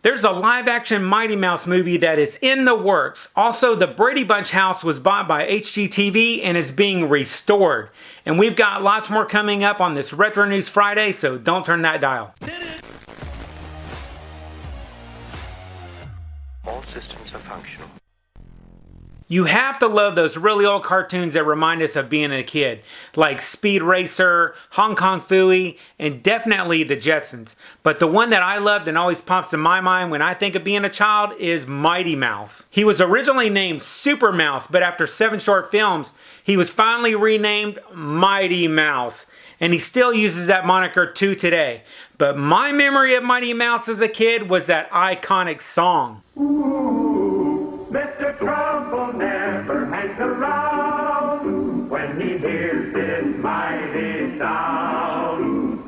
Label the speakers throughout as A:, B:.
A: There's a live-action Mighty Mouse movie that is in the works. Also, the Brady Bunch house was bought by HGTV and is being restored. And we've got lots more coming up on this Retro News Friday, so don't turn that dial.
B: All systems are functional.
A: You have to love those really old cartoons that remind us of being a kid, like Speed Racer, Hong Kong Phooey, and definitely the Jetsons. But the one that I loved and always pops in my mind when I think of being a child is Mighty Mouse. He was originally named Super Mouse, but after 7 short films, he was finally renamed Mighty Mouse. And he still uses that moniker to today. But my memory of Mighty Mouse as a kid was that iconic song.
C: Ooh, Mr. Trouble never hangs around when he hears this mighty sound.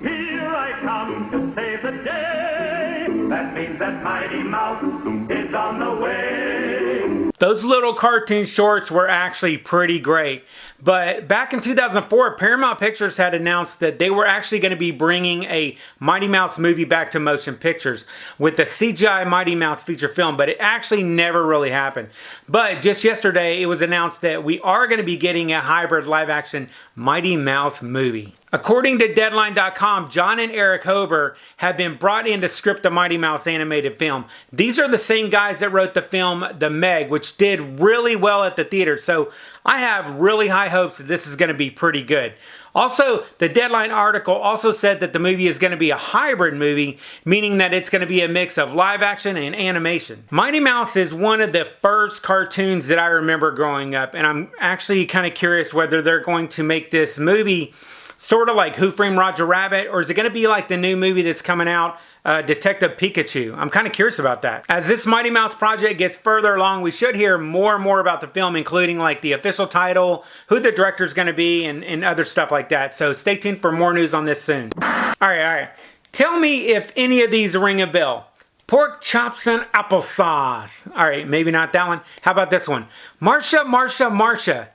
C: Here I come to save the day. That means that Mighty Mouse is on the way.
A: Those little cartoon shorts were actually pretty great. But back in 2004, Paramount Pictures had announced that they were actually going to be bringing a Mighty Mouse movie back to motion pictures with the CGI Mighty Mouse feature film, but it actually never really happened. But just yesterday, it was announced that we are going to be getting a hybrid live-action Mighty Mouse movie. According to Deadline.com, Jon and Erich Hoeber have been brought in to script the Mighty Mouse animated film. These are the same guys that wrote the film The Meg, which did really well at the theater, so I have really high hopes that this is going to be pretty good. Also, the Deadline article also said that the movie is going to be a hybrid movie, meaning that it's going to be a mix of live action and animation. Mighty Mouse is one of the first cartoons that I remember growing up, and I'm actually kind of curious whether they're going to make this movie sort of like Who Framed Roger Rabbit, or is it going to be like the new movie that's coming out, Detective Pikachu? I'm kind of curious about that. As this Mighty Mouse project gets further along, we should hear more and more about the film, including like the official title, who the director is going to be, and other stuff like that. So stay tuned for more news on this soon. All right. Tell me if any of these ring a bell. Pork chops and applesauce. All right, maybe not that one. How about this one? Marsha.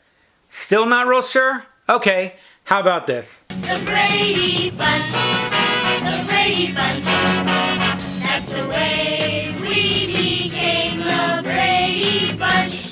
A: Still not real sure? Okay. How about this?
D: The Brady Bunch, that's the way we became the Brady Bunch.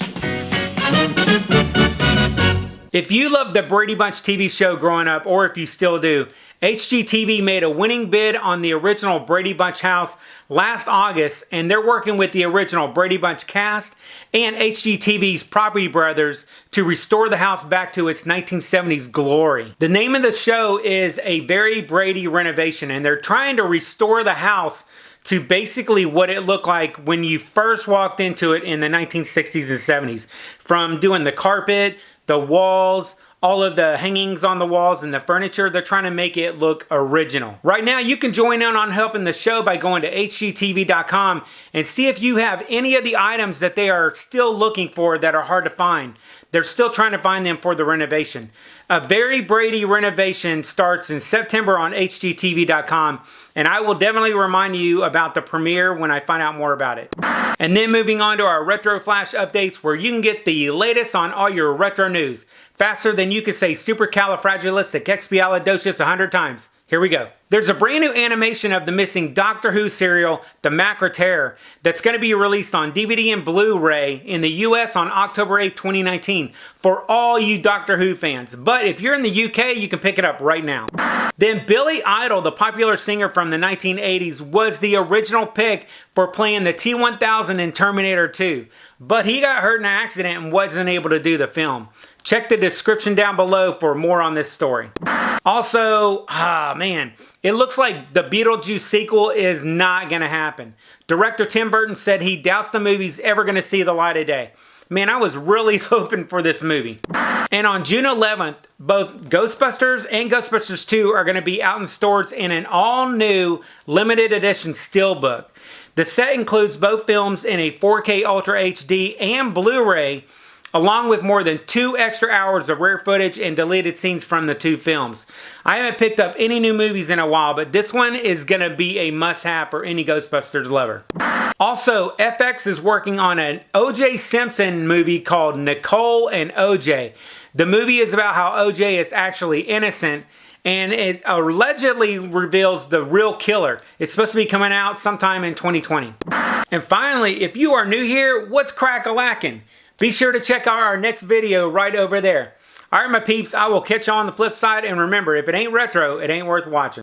A: If you loved the Brady Bunch TV show growing up, or if you still do, HGTV made a winning bid on the original Brady Bunch house last August, and they're working with the original Brady Bunch cast and HGTV's Property Brothers to restore the house back to its 1970s glory. The name of the show is A Very Brady Renovation, and they're trying to restore the house to basically what it looked like when you first walked into it in the 1960s and 70s. From doing the carpet, the walls, all of the hangings on the walls and the furniture, they're trying to make it look original. Right now, you can join in on helping the show by going to hgtv.com and see if you have any of the items that they are still looking for that are hard to find. They're still trying to find them for the renovation. A Very Brady Renovation starts in September on hgtv.com, and I will definitely remind you about the premiere when I find out more about it. And then moving on to our Retro Flash updates, where you can get the latest on all your retro news faster than you could say supercalifragilisticexpialidocious 100 times. Here we go. There's a brand new animation of the missing Doctor Who serial, The Macra Terror, that's going to be released on DVD and Blu-ray in the US on October 8, 2019 for all you Doctor Who fans. But if you're in the UK, you can pick it up right now. Then Billy Idol, the popular singer from the 1980s, was the original pick for playing the T-1000 in Terminator 2. But he got hurt in an accident and wasn't able to do the film. Check the description down below for more on this story. Also, it looks like the Beetlejuice sequel is not going to happen. Director Tim Burton said he doubts the movie's ever going to see the light of day. Man, I was really hoping for this movie. And on June 11th, both Ghostbusters and Ghostbusters 2 are going to be out in stores in an all-new limited edition steelbook. The set includes both films in a 4K Ultra HD and Blu-ray, along with more than 2 extra hours of rare footage and deleted scenes from the 2 films. I haven't picked up any new movies in a while, but this one is going to be a must-have for any Ghostbusters lover. Also, FX is working on an O.J. Simpson movie called Nicole and O.J. The movie is about how O.J. is actually innocent, and it allegedly reveals the real killer. It's supposed to be coming out sometime in 2020. And finally, if you are new here, what's crack-a-lackin'? Be sure to check out our next video right over there. Alright my peeps, I will catch you on the flip side, and remember, if it ain't retro, it ain't worth watching.